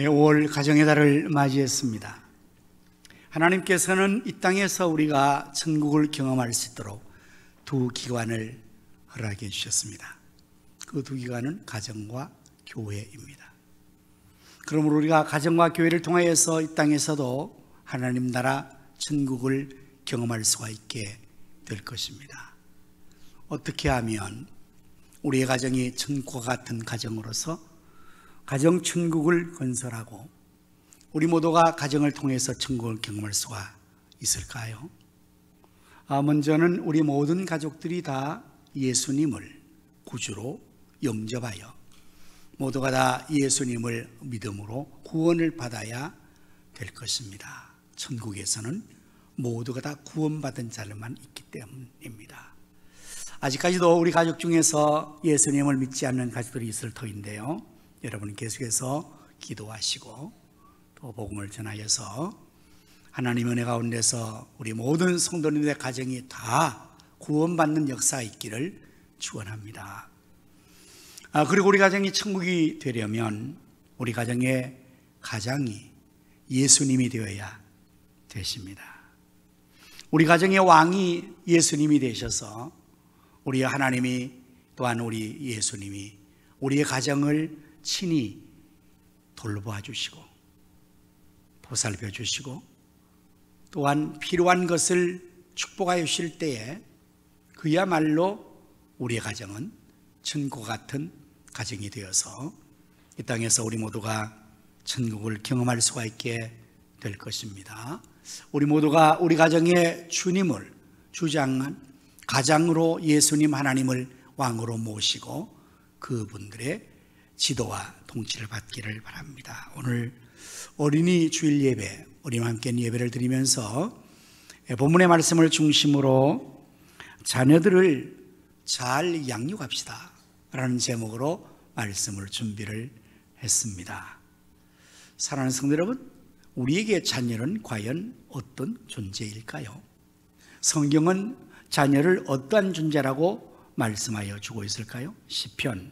5월 가정의 달을 맞이했습니다. 하나님께서는 이 땅에서 우리가 천국을 경험할 수 있도록 두 기관을 허락해 주셨습니다. 그 두 기관은 가정과 교회입니다. 그러므로 우리가 가정과 교회를 통하여서 이 땅에서도 하나님 나라 천국을 경험할 수가 있게 될 것입니다. 어떻게 하면 우리의 가정이 천국과 같은 가정으로서 가정 천국을 건설하고 우리 모두가 가정을 통해서 천국을 경험할 수가 있을까요? 먼저는 우리 모든 가족들이 다 예수님을 구주로 영접하여 모두가 다 예수님을 믿음으로 구원을 받아야 될 것입니다. 천국에서는 모두가 다 구원받은 자들만 있기 때문입니다. 아직까지도 우리 가족 중에서 예수님을 믿지 않는 가족들이 있을 터인데요, 여러분 계속해서 기도하시고 또 복음을 전하여서 하나님의 은혜 가운데서 우리 모든 성도님들의 가정이 다 구원받는 역사가 있기를 축원합니다. 그리고 우리 가정이 천국이 되려면 우리 가정의 가장이 예수님이 되어야 되십니다. 우리 가정의 왕이 예수님이 되셔서 우리 하나님이 또한 우리 예수님이 우리의 가정을 친히 돌보아 주시고 보살펴 주시고 또한 필요한 것을 축복하여 주실 때에 그야말로 우리의 가정은 천국과 같은 가정이 되어서 이 땅에서 우리 모두가 천국을 경험할 수가 있게 될 것입니다. 우리 모두가 우리 가정의 주님을 주장한 가장으로 예수님 하나님을 왕으로 모시고 그분들의 지도와 통치를 받기를 바랍니다. 오늘 어린이 주일 예배, 우리와 함께 예배를 드리면서 본문의 말씀을 중심으로 자녀들을 잘 양육합시다 라는 제목으로 말씀을 준비를 했습니다. 사랑하는 성도 여러분, 우리에게 자녀는 과연 어떤 존재일까요? 성경은 자녀를 어떠한 존재라고 말씀하여 주고 있을까요? 시편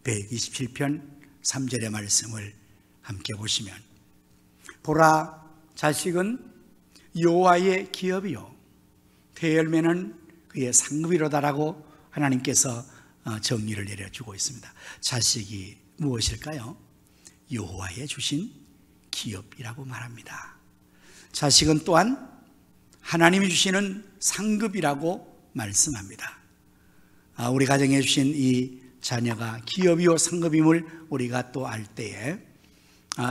127편 3절의 말씀을 함께 보시면, 보라, 자식은 여호와의 기업이요 대열매는 그의 상급이로다라고 하나님께서 정의를 내려주고 있습니다. 자식이 무엇일까요? 여호와의 주신 기업이라고 말합니다. 자식은 또한 하나님이 주시는 상급이라고 말씀합니다. 우리 가정에 주신 이 자녀가 기업이요 상급임을 우리가 또 알 때에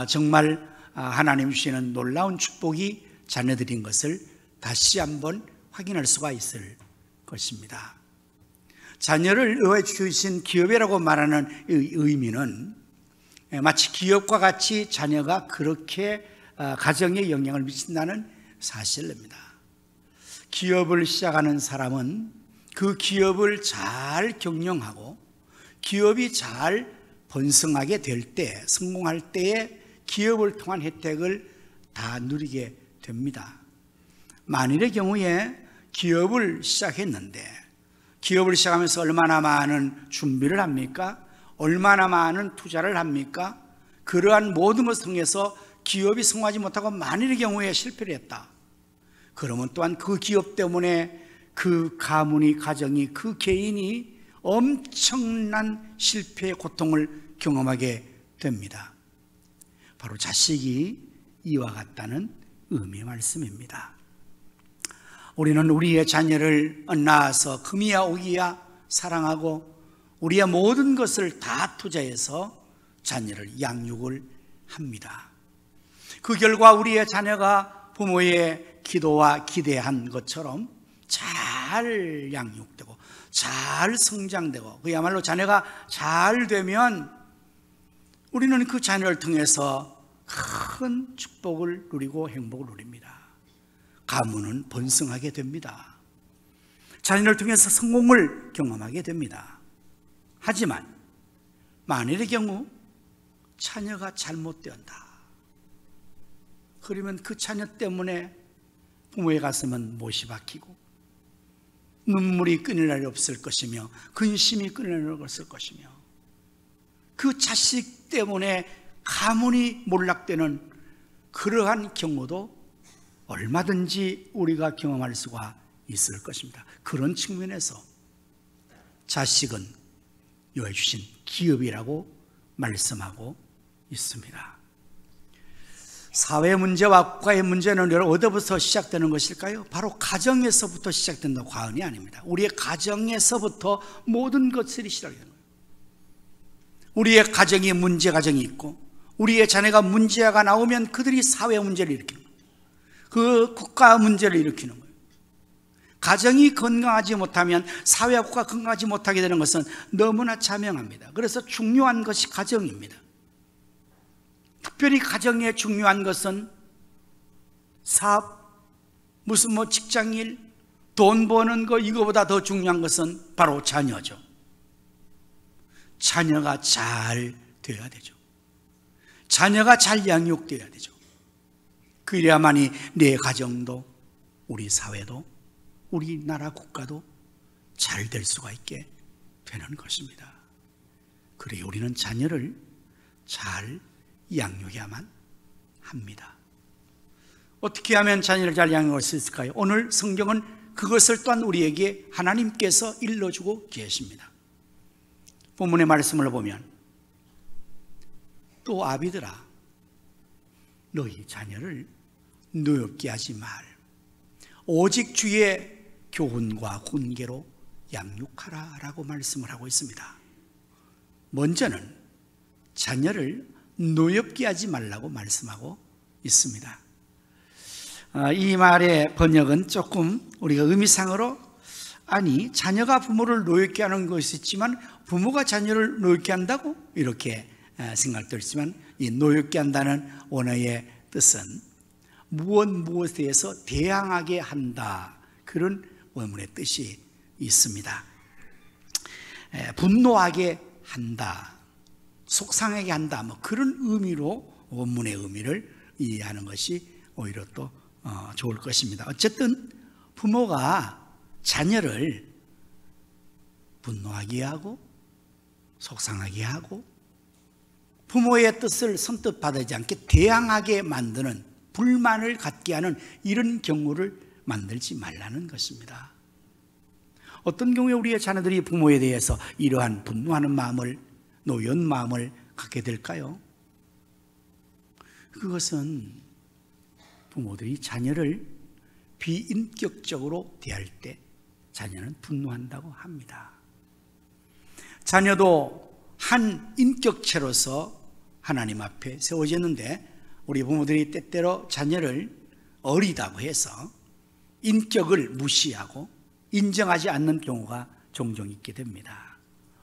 정말 하나님 주시는 놀라운 축복이 자녀들인 것을 다시 한번 확인할 수가 있을 것입니다. 자녀를 주신 기업이라고 말하는 의미는 마치 기업과 같이 자녀가 그렇게 가정에 영향을 미친다는 사실입니다. 기업을 시작하는 사람은 그 기업을 잘 경영하고 기업이 잘 번성하게 될 때, 성공할 때에 기업을 통한 혜택을 다 누리게 됩니다. 만일의 경우에 기업을 시작했는데 기업을 시작하면서 얼마나 많은 준비를 합니까? 얼마나 많은 투자를 합니까? 그러한 모든 것을 통해서 기업이 성공하지 못하고 만일의 경우에 실패를 했다. 그러면 또한 그 기업 때문에 그 가문이, 가정이, 그 개인이 엄청난 실패의 고통을 경험하게 됩니다. 바로 자식이 이와 같다는 의미의 말씀입니다. 우리는 우리의 자녀를 낳아서 금이야 오기야 사랑하고 우리의 모든 것을 다 투자해서 자녀를 양육을 합니다. 그 결과 우리의 자녀가 부모의 기도와 기대한 것처럼 잘 양육되고 잘 성장되고 그야말로 자녀가 잘 되면 우리는 그 자녀를 통해서 큰 축복을 누리고 행복을 누립니다. 가문은 번성하게 됩니다. 자녀를 통해서 성공을 경험하게 됩니다. 하지만 만일의 경우 자녀가 잘못되었다. 그러면 그 자녀 때문에 부모의 가슴은 못이 박히고 눈물이 끊일 날이 없을 것이며 근심이 끊일 날이 없을 것이며 그 자식 때문에 가문이 몰락되는 그러한 경우도 얼마든지 우리가 경험할 수가 있을 것입니다. 그런 측면에서 자식은 여호와의 주신 기업이라고 말씀하고 있습니다. 사회 문제와 국가의 문제는 어디부터 시작되는 것일까요? 바로 가정에서부터 시작된다고 과언이 아닙니다. 우리의 가정에서부터 모든 것들이 시작되는 거예요. 우리의 가정이 문제 가정이 있고 우리의 자녀가 문제가 나오면 그들이 사회 문제를 일으키는 거예요. 그 국가 문제를 일으키는 거예요. 가정이 건강하지 못하면 사회와 국가가 건강하지 못하게 되는 것은 너무나 자명합니다. 그래서 중요한 것이 가정입니다. 특별히 가정에 중요한 것은 사업, 무슨 직장일, 돈 버는 거, 이거보다 더 중요한 것은 바로 자녀죠. 자녀가 잘 되어야 되죠. 자녀가 잘 양육되어야 되죠. 그래야만이 내 가정도 우리 사회도 우리나라 국가도 잘 될 수가 있게 되는 것입니다. 그래 우리는 자녀를 잘 양육해야만 합니다. 어떻게 하면 자녀를 잘 양육할 수 있을까요? 오늘 성경은 그것을 또한 우리에게 하나님께서 일러주고 계십니다. 본문의 말씀을 보면 또 아비들아 너희 자녀를 노엽게 하지 말 오직 주의 교훈과 훈계로 양육하라 라고 말씀을 하고 있습니다. 먼저는 자녀를 노엽게 하지 말라고 말씀하고 있습니다. 이 말의 번역은 조금 우리가 의미상으로 아니 자녀가 부모를 노엽게 하는 것이 있지만 부모가 자녀를 노엽게 한다고 이렇게 생각되지만 이 노엽게 한다는 원어의 뜻은 무엇에 대해서 대항하게 한다 그런 원문의 뜻이 있습니다. 분노하게 한다, 속상하게 한다 그런 의미로 원문의 의미를 이해하는 것이 오히려 또 좋을 것입니다. 어쨌든 부모가 자녀를 분노하게 하고 속상하게 하고 부모의 뜻을 선뜻 받지 않게 대항하게 만드는 불만을 갖게 하는 이런 경우를 만들지 말라는 것입니다. 어떤 경우에 우리의 자녀들이 부모에 대해서 이러한 분노하는 마음을 노연 마음을 갖게 될까요? 그것은 부모들이 자녀를 비인격적으로 대할 때 자녀는 분노한다고 합니다. 자녀도 한 인격체로서 하나님 앞에 세워졌는데 우리 부모들이 때때로 자녀를 어리다고 해서 인격을 무시하고 인정하지 않는 경우가 종종 있게 됩니다.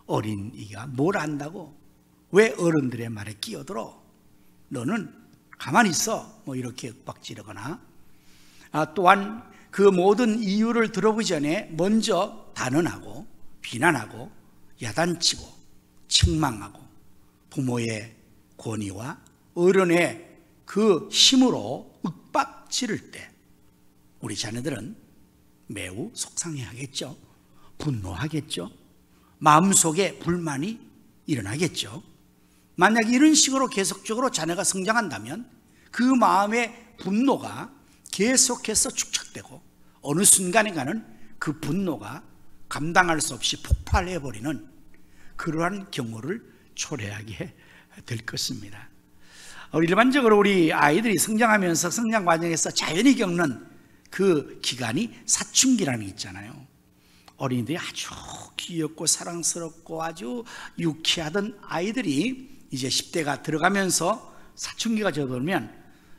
어린이가 뭘 안다고 왜 어른들의 말에 끼어들어? 너는 가만히 있어 이렇게 윽박지르거나 또한 그 모든 이유를 들어보기 전에 먼저 단언하고 비난하고 야단치고 책망하고 부모의 권위와 어른의 그 힘으로 윽박지를 때 우리 자녀들은 매우 속상해하겠죠. 분노하겠죠. 마음속에 불만이 일어나겠죠. 만약 이런 식으로 계속적으로 자녀가 성장한다면 그 마음의 분노가 계속해서 축적되고 어느 순간에 가는 그 분노가 감당할 수 없이 폭발해버리는 그러한 경우를 초래하게 될 것입니다. 일반적으로 우리 아이들이 성장하면서 성장 과정에서 자연히 겪는 그 기간이 사춘기라는 게 있잖아요. 어린이들이 아주 귀엽고 사랑스럽고 아주 유쾌하던 아이들이 이제 10대가 들어가면서 사춘기가 접어들면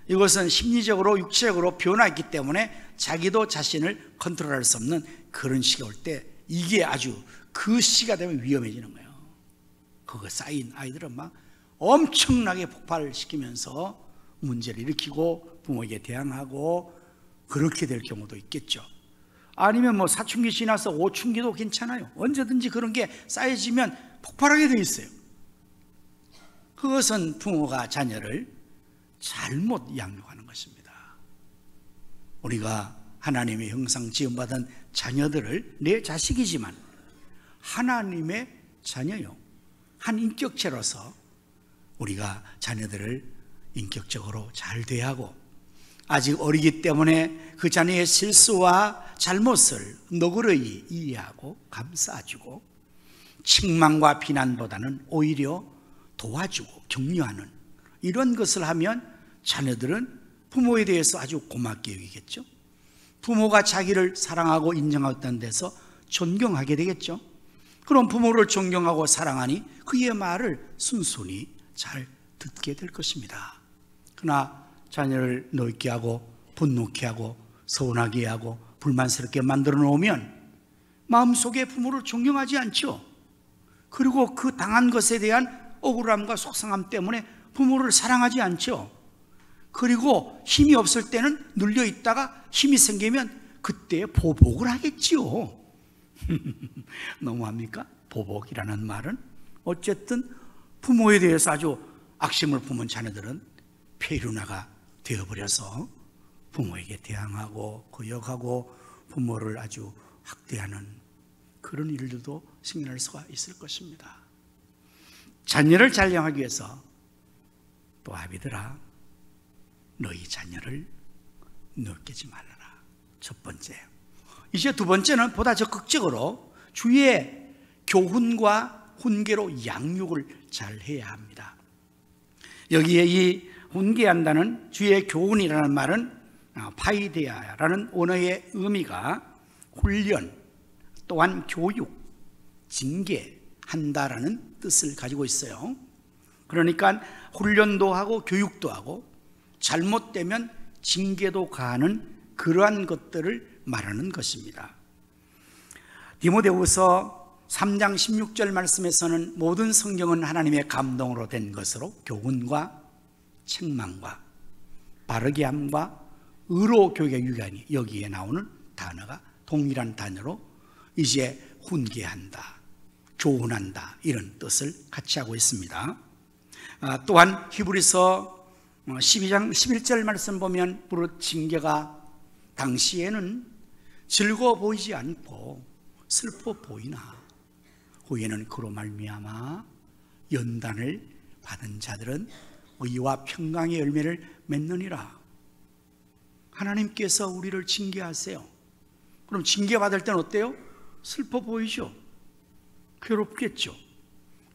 이것은 심리적으로 육체적으로 변화했기 때문에 자기도 자신을 컨트롤할 수 없는 그런 시기가 올 때 이게 아주 그 시기가 되면 위험해지는 거예요. 그거 쌓인 아이들은 막 엄청나게 폭발시키면서 문제를 일으키고 부모에게 대항하고 그렇게 될 경우도 있겠죠. 아니면 사춘기 지나서 오춘기도 괜찮아요. 언제든지 그런 게 쌓여지면 폭발하게 돼 있어요. 그것은 부모가 자녀를 잘못 양육하는 것입니다. 우리가 하나님의 형상 지음받은 자녀들을 내 자식이지만 하나님의 자녀요 한 인격체로서 우리가 자녀들을 인격적으로 잘 대하고, 아직 어리기 때문에 그 자녀의 실수와 잘못을 너그러이 이해하고 감싸주고, 책망과 비난보다는 오히려 도와주고 격려하는 이런 것을 하면 자녀들은 부모에 대해서 아주 고맙게 여기겠죠. 부모가 자기를 사랑하고 인정하던 데서 존경하게 되겠죠. 그럼 부모를 존경하고 사랑하니 그의 말을 순순히 잘 듣게 될 것입니다. 그러나 자녀를 노엽게 하고 분노케 하고 서운하게 하고 불만스럽게 만들어 놓으면 마음속에 부모를 존경하지 않죠. 그리고 그 당한 것에 대한 억울함과 속상함 때문에 부모를 사랑하지 않죠. 그리고 힘이 없을 때는 눌려 있다가 힘이 생기면 그때 보복을 하겠지요. 너무합니까? 보복이라는 말은 어쨌든 부모에 대해서 아주 악심을 품은 자녀들은 페루나가 되어버려서 부모에게 대항하고 거역하고 부모를 아주 학대하는 그런 일들도 생겨날 수가 있을 것입니다. 자녀를 잘 양하기 위해서 또 아비들아, 너희 자녀를 늙게지 말아라. 첫 번째. 이제 두 번째는 보다 적극적으로 주의 교훈과 훈계로 양육을 잘 해야 합니다. 여기에 이 훈계한다는 주의 교훈이라는 말은 파이데아라는 언어의 의미가 훈련, 또한 교육, 징계한다라는 뜻을 가지고 있어요. 그러니까 훈련도 하고 교육도 하고 잘못되면 징계도 가하는 그러한 것들을 말하는 것입니다. 디모데후서 3장 16절 말씀에서는 모든 성경은 하나님의 감동으로 된 것으로 교훈과 책망과 바르게 함과 의로 교육에 유익하니, 여기에 나오는 단어가 동일한 단어로 이제 훈계한다, 교훈한다 이런 뜻을 같이 하고 있습니다. 또한 히브리서 12장 11절 말씀 보면 무릇 징계가 당시에는 즐거워 보이지 않고 슬퍼 보이나 후에는 그로 말미암아 연단을 받은 자들은 의와 평강의 열매를 맺느니라. 하나님께서 우리를 징계하세요. 그럼 징계받을 때는 어때요? 슬퍼 보이죠? 괴롭겠죠?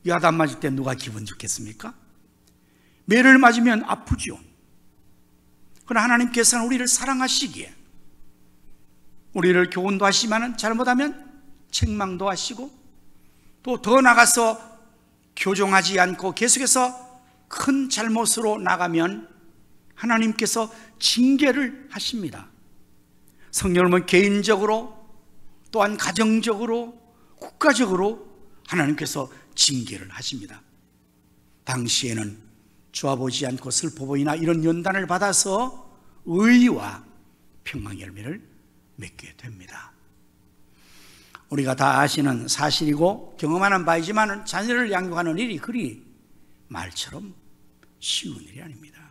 야단 맞을 때 누가 기분 좋겠습니까? 매를 맞으면 아프죠. 그러나 하나님께서는 우리를 사랑하시기에 우리를 교훈도 하시지만 잘못하면 책망도 하시고, 또 더 나가서 교정하지 않고 계속해서 큰 잘못으로 나가면 하나님께서 징계를 하십니다. 성령은 개인적으로 또한 가정적으로 국가적으로 하나님께서 징계를 하십니다. 당시에는 좋아보지 않고 슬퍼 보이나 이런 연단을 받아서 의와 평강의 열매를 맺게 됩니다. 우리가 다 아시는 사실이고 경험하는 바이지만 자녀를 양육하는 일이 그리 말처럼 쉬운 일이 아닙니다.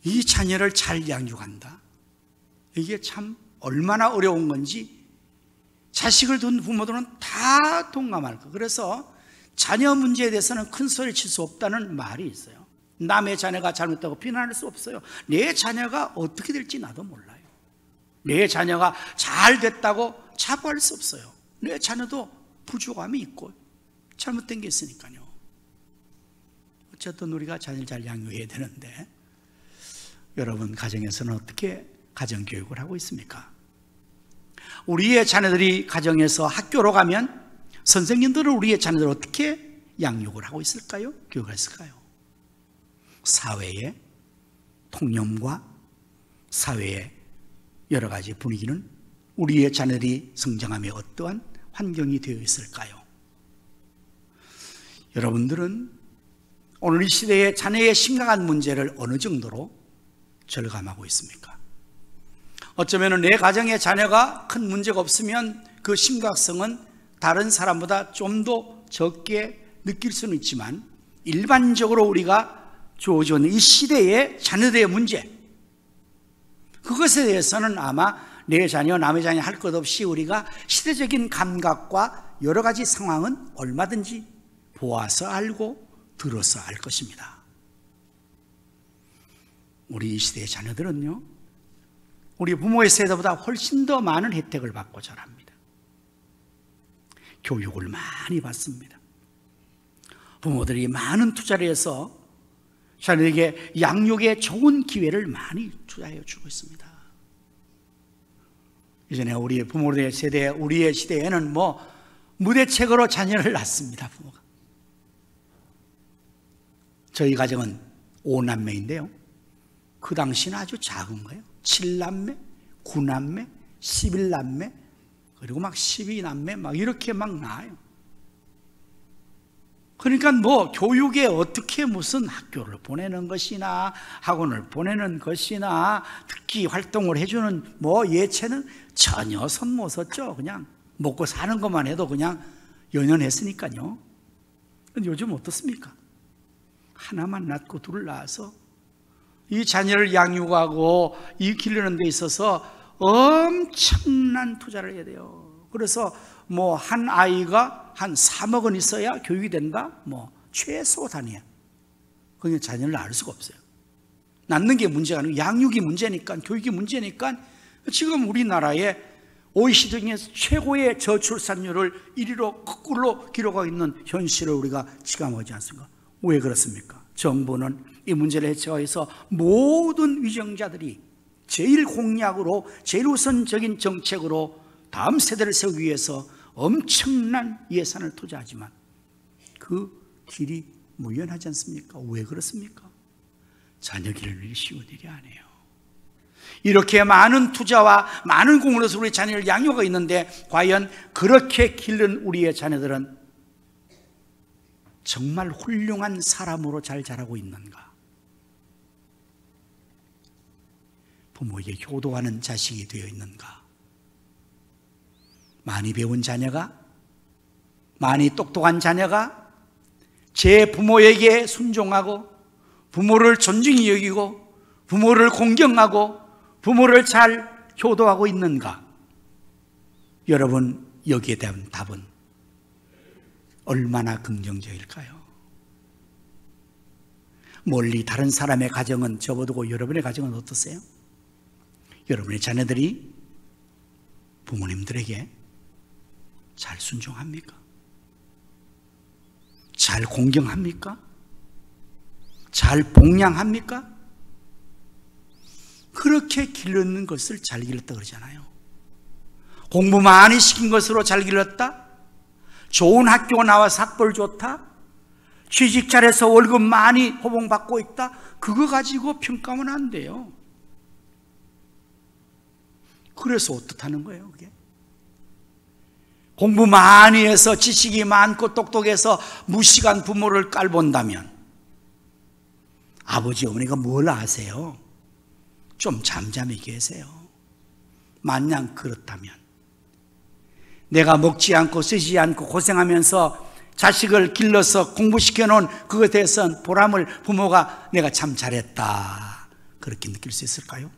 이 자녀를 잘 양육한다, 이게 참 얼마나 어려운 건지 자식을 둔 부모들은 다 동감할 거예요. 그래서 자녀 문제에 대해서는 큰 소리 칠 수 없다는 말이 있어요. 남의 자녀가 잘못했다고 비난할 수 없어요. 내 자녀가 어떻게 될지 나도 몰라요. 내 자녀가 잘 됐다고 자부할 수 없어요. 내 자녀도 부족함이 있고 잘못된 게 있으니까요. 어쨌든 우리가 자녀를 잘 양육해야 되는데, 여러분 가정에서는 어떻게 가정교육을 하고 있습니까? 우리의 자녀들이 가정에서 학교로 가면 선생님들은 우리의 자녀들을 어떻게 양육을 하고 있을까요? 교육했을까요? 사회의 통념과 사회의 여러 가지 분위기는 우리의 자녀들이 성장하며 어떠한 환경이 되어 있을까요? 여러분들은 오늘 이 시대의 자녀의 심각한 문제를 어느 정도로 절감하고 있습니까? 어쩌면 내 가정에 자녀가 큰 문제가 없으면 그 심각성은 다른 사람보다 좀 더 적게 느낄 수는 있지만, 일반적으로 우리가 주어져 있는 이 시대의 자녀들의 문제, 그것에 대해서는 아마 내 자녀 남의 자녀 할 것 없이 우리가 시대적인 감각과 여러 가지 상황은 얼마든지 보아서 알고 들어서 알 것입니다. 우리 이 시대의 자녀들은요, 우리 부모의 세대보다 훨씬 더 많은 혜택을 받고 자랍니다. 교육을 많이 받습니다. 부모들이 많은 투자를 해서 자녀에게 양육에 좋은 기회를 많이 투자해 주고 있습니다. 이전에 우리 부모들의 세대, 우리의 시대에는 무대책으로 자녀를 낳습니다, 부모가. 저희 가정은 5남매인데요. 그 당시는 아주 작은 거예요. 7남매, 9남매, 11남매, 그리고 12남매, 이렇게 낳아요. 그러니까 교육에 어떻게 무슨 학교를 보내는 것이나 학원을 보내는 것이나 특기 활동을 해주는 예체는 전혀 손 못 썼죠. 그냥 먹고 사는 것만 해도 그냥 연연했으니까요. 근데 요즘 어떻습니까? 하나만 낳고 둘을 낳아서 이 자녀를 양육하고 이 기르는 데 있어서 엄청난 투자를 해야 돼요. 그래서 한 아이가 한 3억 원 있어야 교육이 된다? 최소 단위야. 그냥 자녀를 낳을 수가 없어요. 낳는 게 문제가 아니고 양육이 문제니까, 교육이 문제니까 지금 우리나라의 OECD 중에서 최고의 저출산율을 1위로 거꾸로 기록하고 있는 현실을 우리가 직감하지 않습니까? 왜 그렇습니까? 정부는 이 문제를 해결하기 위해서 모든 위정자들이 제일 공약으로, 제일 우선적인 정책으로 다음 세대를 세우기 위해서 엄청난 예산을 투자하지만 그 길이 무연하지 않습니까? 왜 그렇습니까? 자녀 기르는 일이 쉬운 일이 아니에요. 이렇게 많은 투자와 많은 공으로서 우리 자녀를 양육하고 있는데 과연 그렇게 기른 우리의 자녀들은 정말 훌륭한 사람으로 잘 자라고 있는가? 부모에게 효도하는 자식이 되어 있는가? 많이 배운 자녀가, 많이 똑똑한 자녀가 제 부모에게 순종하고 부모를 존중히 여기고 부모를 공경하고 부모를 잘 효도하고 있는가? 여러분, 여기에 대한 답은 얼마나 긍정적일까요? 멀리 다른 사람의 가정은 접어두고 여러분의 가정은 어떠세요? 여러분의 자녀들이 부모님들에게 잘 순종합니까? 잘 공경합니까? 잘 봉양합니까? 그렇게 기르는 것을 잘 길렀다 그러잖아요. 공부 많이 시킨 것으로 잘 길렀다? 좋은 학교 나와서 학벌 좋다? 취직 잘해서 월급 많이 호봉받고 있다? 그거 가지고 평가하면 안 돼요. 그래서 어떻다는 거예요, 그게? 공부 많이 해서 지식이 많고 똑똑해서 무식한 부모를 깔본다면 아버지, 어머니가 뭘 아세요? 좀 잠잠히 계세요. 만약 그렇다면 내가 먹지 않고 쓰지 않고 고생하면서 자식을 길러서 공부시켜 놓은 그것에 대해서는 보람을 부모가 내가 참 잘했다 그렇게 느낄 수 있을까요?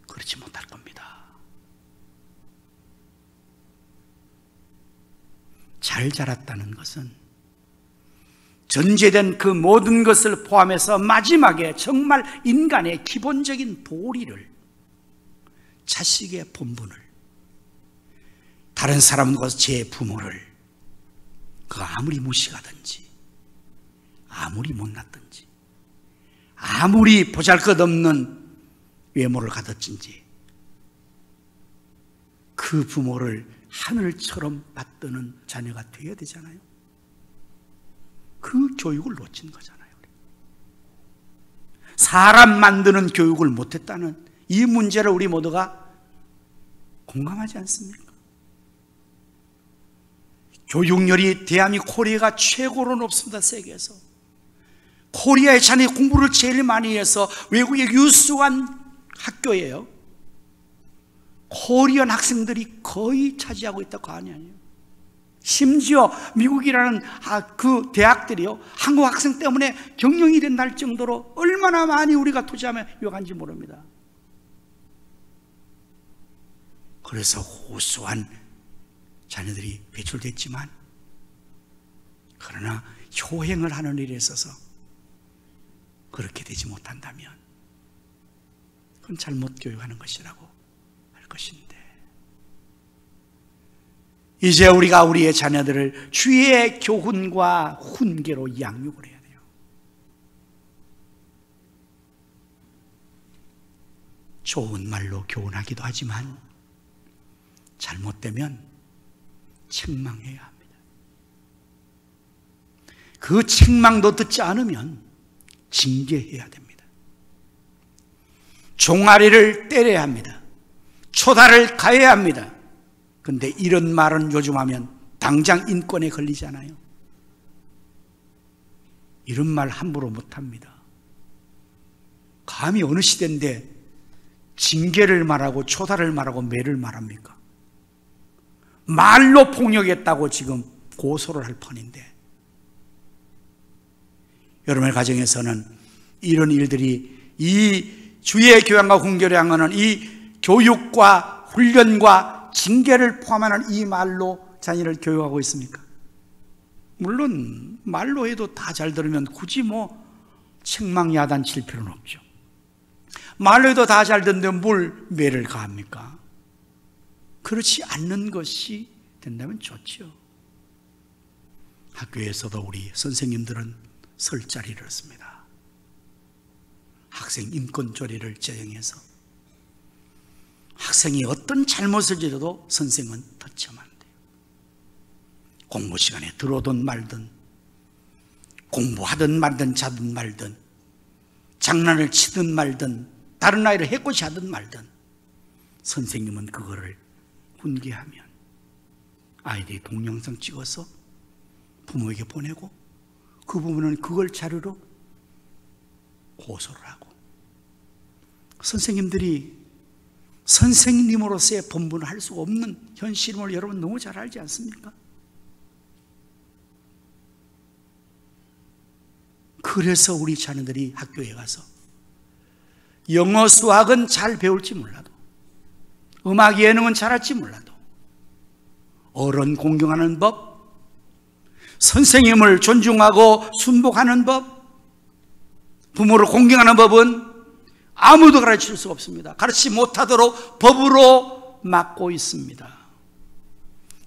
그렇지 못할 겁니다. 잘 자랐다는 것은 전제된 그 모든 것을 포함해서 마지막에 정말 인간의 기본적인 도리를, 자식의 본분을, 다른 사람과 제 부모를 그가 아무리 무식하든지 아무리 못났든지 아무리 보잘것없는 외모를 가졌든지 그 부모를 하늘처럼 받드는 자녀가 되어야 되잖아요. 그 교육을 놓친 거잖아요. 사람 만드는 교육을 못했다는 이 문제를 우리 모두가 공감하지 않습니까? 교육열이 대한민국 코리아가 최고로 높습니다. 세계에서. 코리아의 자녀 공부를 제일 많이 해서 외국의 유수한 학교예요. 코리안 학생들이 거의 차지하고 있다고 하니 아니에요. 심지어 미국이라는 그 대학들이요, 한국 학생 때문에 경영이 된다 할 정도로 얼마나 많이 우리가 투자하면 유학한지 모릅니다. 그래서 우수한 자녀들이 배출됐지만 그러나 효행을 하는 일에 있어서 그렇게 되지 못한다면 그건 잘못 교육하는 것이라고 할 것인데, 이제 우리가 우리의 자녀들을 주의 교훈과 훈계로 양육을 해야 돼요. 좋은 말로 교훈하기도 하지만 잘못되면 책망해야 합니다. 그 책망도 듣지 않으면 징계해야 됩니다. 종아리를 때려야 합니다. 초다를 가해야 합니다. 근데 이런 말은 요즘 하면 당장 인권에 걸리잖아요. 이런 말 함부로 못합니다. 감히 어느 시대인데 징계를 말하고 초다를 말하고 매를 말합니까? 말로 폭력했다고 지금 고소를 할 판인데, 여러분의 가정에서는 이런 일들이, 이 주의 교양과 훈계를 향하는 이 교육과 훈련과 징계를 포함하는 이 말로 자녀를 교육하고 있습니까? 물론 말로 해도 다 잘 들으면 굳이 책망 야단칠 필요는 없죠. 말로 해도 다 잘 듣는데 뭘 매를 가합니까? 그렇지 않는 것이 된다면 좋죠. 학교에서도 우리 선생님들은 설 자리를 얻습니다. 학생 인권 조례를 제정해서 학생이 어떤 잘못을 저려도 선생은 터치하면 안 돼요. 공부 시간에 들어오든 말든, 공부하든 말든, 자든 말든, 장난을 치든 말든, 다른 아이를 해코지 하든 말든, 선생님은 그거를 훈계하면 아이들이 동영상 찍어서 부모에게 보내고 그 부모는 그걸 자료로 고소를 하고, 선생님들이 선생님으로서의 본분을 할 수 없는 현실임을 여러분 너무 잘 알지 않습니까? 그래서 우리 자녀들이 학교에 가서 영어, 수학은 잘 배울지 몰라도, 음악, 예능은 잘할지 몰라도 어른 공경하는 법, 선생님을 존중하고 순복하는 법, 부모를 공경하는 법은 아무도 가르칠 수 없습니다. 가르치지 못하도록 법으로 막고 있습니다.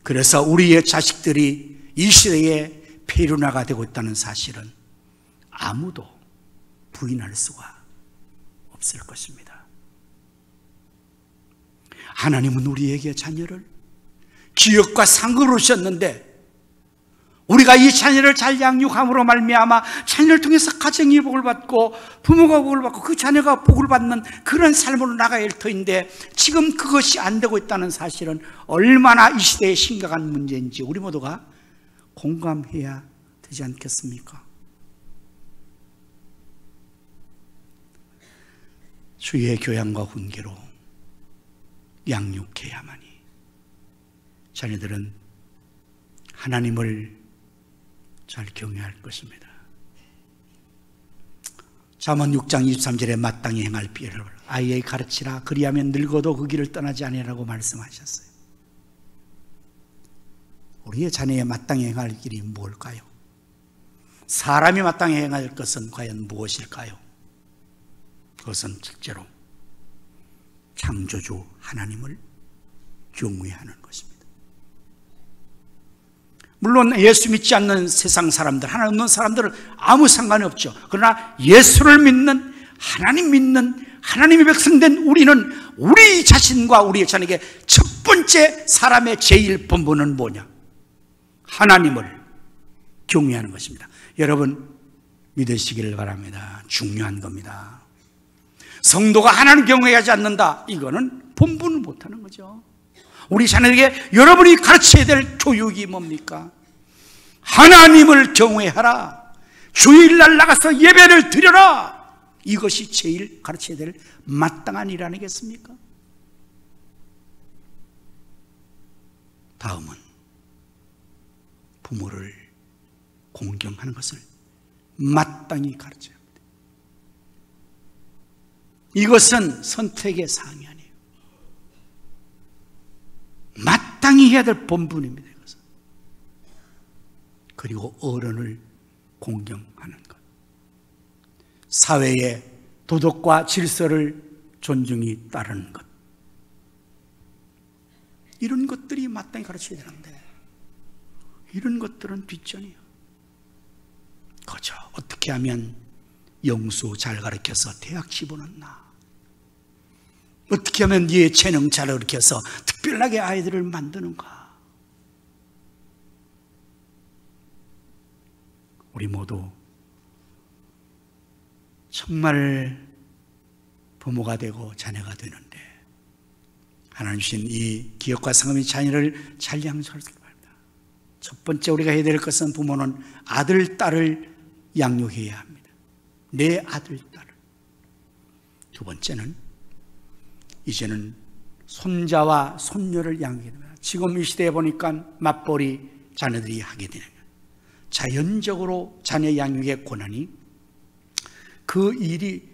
그래서 우리의 자식들이 이 시대에 폐륜화가 되고 있다는 사실은 아무도 부인할 수가 없을 것입니다. 하나님은 우리에게 자녀를 기업과 상급으로 주셨는데, 우리가 이 자녀를 잘 양육함으로 말미암아 자녀를 통해서 가정이 복을 받고 부모가 복을 받고 그 자녀가 복을 받는 그런 삶으로 나가야 할 터인데, 지금 그것이 안 되고 있다는 사실은 얼마나 이 시대의 심각한 문제인지 우리 모두가 공감해야 되지 않겠습니까? 주의 교양과 훈계로 양육해야만이 자녀들은 하나님을 잘 경외할 것입니다. 잠언 6장 23절에 마땅히 행할 비를 아이에게 가르치라, 그리하면 늙어도 그 길을 떠나지 아니하라고 말씀하셨어요. 우리의 자녀의 마땅히 행할 길이 뭘까요? 사람이 마땅히 행할 것은 과연 무엇일까요? 그것은 실제로 창조주 하나님을 경외하는 것입니다. 물론 예수 믿지 않는 세상 사람들, 하나님 없는 사람들은 아무 상관이 없죠. 그러나 예수를 믿는, 하나님 믿는 하나님의 백성된 우리는 우리 자신과 우리의 자녀에게 첫 번째 사람의 제일 본분은 뭐냐? 하나님을 경외하는 것입니다. 여러분 믿으시기를 바랍니다. 중요한 겁니다. 성도가 하나님 경외하지 않는다, 이거는 본분을 못하는 거죠. 우리 자녀에게 여러분이 가르쳐야 될 교육이 뭡니까? 하나님을 경외하라, 주일날 나가서 예배를 드려라, 이것이 제일 가르쳐야 될 마땅한 일 아니겠습니까? 다음은 부모를 공경하는 것을 마땅히 가르쳐야 합니다. 이것은 선택의 사항이 아니에요. 마땅히 해야 될 본분입니다. 이것은. 그리고 어른을 공경하는 것, 사회의 도덕과 질서를 존중히 따르는 것, 이런 것들이 마땅히 가르쳐야 되는데 이런 것들은 뒷전이에요. 그죠? 어떻게 하면 영수 잘 가르쳐서 대학 집어넣나? 어떻게 하면 네 재능 잘 가르쳐서 특별하게 아이들을 만드는가? 우리 모두 정말 부모가 되고 자녀가 되는데 하나님 주신 이 기업과 상업의 자녀를 잘 양육할 수 바랍니다. 첫 번째 우리가 해야 될 것은 부모는 아들, 딸을 양육해야 합니다. 내 아들, 딸을. 두 번째는 이제는 손자와 손녀를 양육해야 됩니다. 지금 이 시대에 보니까 맞벌이 자녀들이 하게 되는 거예요. 자연적으로 자녀 양육의 권한이 그 일이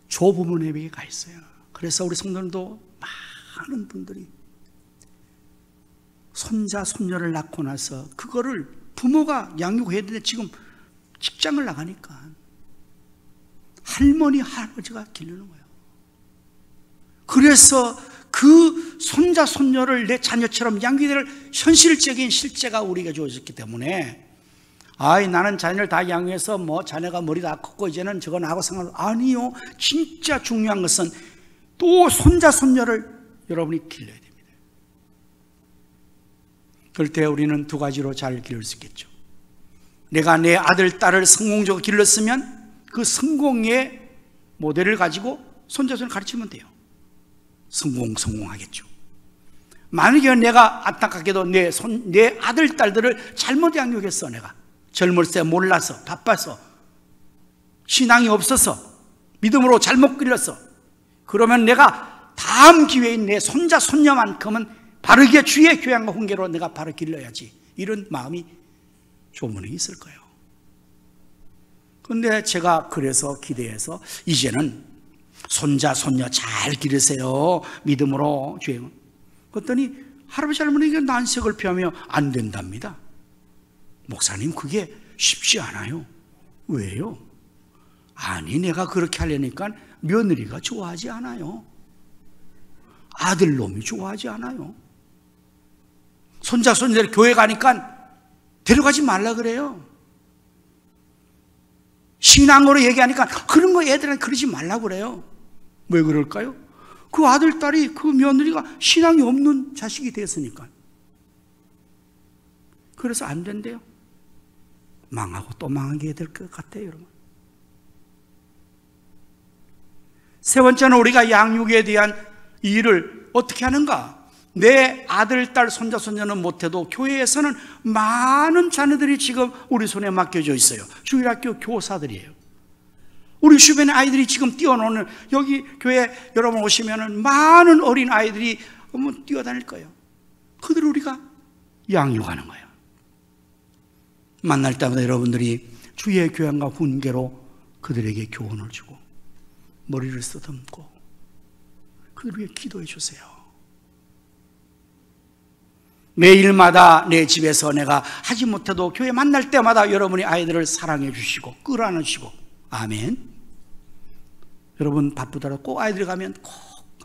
조부모님에게 가 있어요. 그래서 우리 성도들도 많은 분들이 손자, 손녀를 낳고 나서 그거를 부모가 양육해야 되는데 지금 직장을 나가니까 할머니, 할아버지가 기르는 거예요. 그래서 그 손자, 손녀를 내 자녀처럼 양육해야 될 현실적인 실제가 우리가 주어졌기 때문에 나는 자녀를 다 양육해서 자녀가 머리 다 컸고 이제는 저거 나하고 상관없어. 아니요. 진짜 중요한 것은 또 손자, 손녀를 여러분이 길러야 됩니다. 그럴 때 우리는 두 가지로 잘 기를 수 있겠죠. 내가 내 아들, 딸을 성공적으로 길렀으면 그 성공의 모델을 가지고 손자, 손녀를 가르치면 돼요. 성공하겠죠. 만약에 내가 안타깝게도 내 아들, 딸들을 잘못 양육했어. 내가 젊을 때 몰라서 바빠서 신앙이 없어서 믿음으로 잘못 길렀어. 그러면 내가 다음 기회에 내 손자, 손녀만큼은 바르게 주의 교양과 훈계로 내가 바로 길러야지. 이런 마음이 조문에 있을 거예요. 그런데 제가 그래서 기대해서 이제는 손자, 손녀 잘 기르세요. 믿음으로 주행. 그랬더니 할아버지, 할머니가 난색을 피하며 안 된답니다. 목사님, 그게 쉽지 않아요. 왜요? 아니, 내가 그렇게 하려니까 며느리가 좋아하지 않아요. 아들놈이 좋아하지 않아요. 손자, 손녀들 교회 가니까 데려가지 말라 그래요. 신앙으로 얘기하니까 그런 거 애들한테 그러지 말라고 그래요. 왜 그럴까요? 그 아들, 딸이, 그 며느리가 신앙이 없는 자식이 됐으니까. 그래서 안 된대요. 망하고 또 망하게 될 것 같아요, 여러분. 세 번째는 우리가 양육에 대한 일을 어떻게 하는가? 내 아들, 딸, 손자, 손녀는 못해도 교회에서는 많은 자녀들이 지금 우리 손에 맡겨져 있어요. 주일학교 교사들이에요. 우리 주변에 아이들이 지금 뛰어노는, 여기 교회 여러분 오시면은 많은 어린 아이들이 뛰어다닐 거예요. 그들을 우리가 양육하는 거예요. 만날 때마다 여러분들이 주의 교양과 훈계로 그들에게 교훈을 주고 머리를 쓰듬고 그들 위해 기도해 주세요. 매일마다 내 집에서 내가 하지 못해도 교회 만날 때마다 여러분이 아이들을 사랑해 주시고 끌어안아 주시고, 아멘. 여러분 바쁘더라도 꼭 아이들이 가면 꼭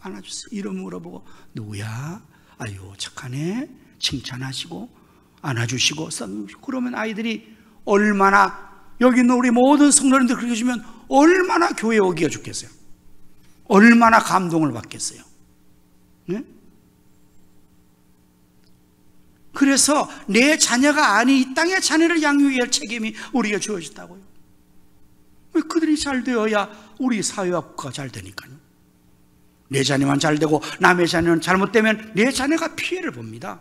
안아주세요. 이름 물어보고 누구야? 아유 착하네. 칭찬하시고 안아주시고 썸주시고. 그러면 아이들이 얼마나, 여기 있는 우리 모든 성도님들 그렇게 해주면 얼마나 교회에 오기가 좋겠어요. 얼마나 감동을 받겠어요. 네? 그래서 내 자녀가 아닌 이 땅의 자녀를 양육해야 할 책임이 우리가 주어졌다고요. 왜 그들이 잘 되어야 우리 사회와 국가가 잘 되니까요. 내 자녀만 잘 되고 남의 자녀는 잘못되면 내 자녀가 피해를 봅니다.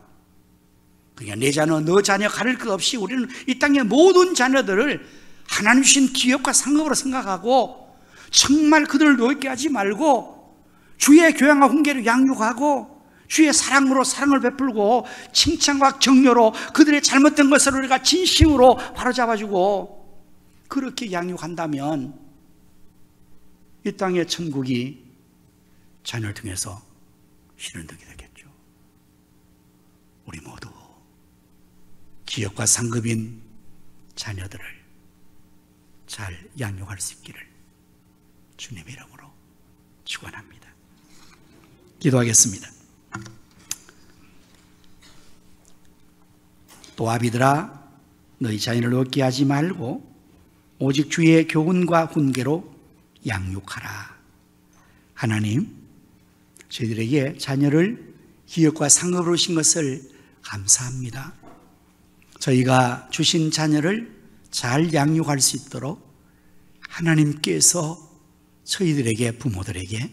그러니까 내 자녀, 너 자녀 가릴 것 없이 우리는 이 땅의 모든 자녀들을 하나님 주신 기업과 상급으로 생각하고 정말 그들을 노엽게 하지 말고 주의 교양과 훈계를 양육하고 주의 사랑으로 사랑을 베풀고 칭찬과 격려로 그들의 잘못된 것을 우리가 진심으로 바로잡아주고 그렇게 양육한다면 이 땅의 천국이 자녀를 통해서 실현되게 되겠죠. 우리 모두 기업과 상급인 자녀들을 잘 양육할 수 있기를 주님의 이름으로 축원합니다. 기도하겠습니다. 또 아비들아, 너희 자녀를 얻게 하지 말고 오직 주의 교훈과 훈계로 양육하라. 하나님, 저희들에게 자녀를 기업과 상급으로 주신 것을 감사합니다. 저희가 주신 자녀를 잘 양육할 수 있도록 하나님께서 저희들에게, 부모들에게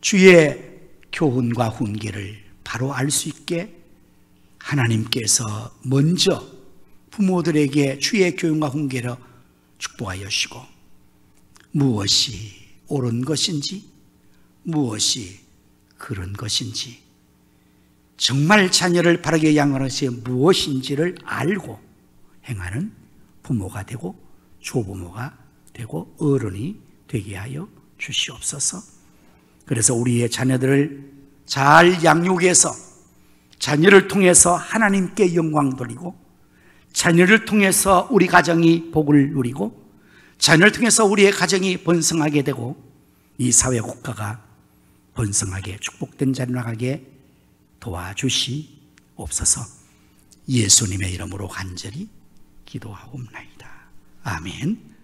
주의 교훈과 훈계를 바로 알 수 있게 하나님께서 먼저 부모들에게 주의 교훈과 훈계를 축복하여 주시고, 무엇이 옳은 것인지 무엇이 그른 것인지, 정말 자녀를 바르게 양육하는 것이 무엇인지를 알고 행하는 부모가 되고 조부모가 되고 어른이 되게 하여 주시옵소서. 그래서 우리의 자녀들을 잘 양육해서 자녀를 통해서 하나님께 영광 돌리고, 자녀를 통해서 우리 가정이 복을 누리고, 자녀를 통해서 우리의 가정이 번성하게 되고 이 사회 국가가 번성하게 축복된 자녀로 가게 도와주시옵소서. 예수님의 이름으로 간절히 기도하옵나이다. 아멘.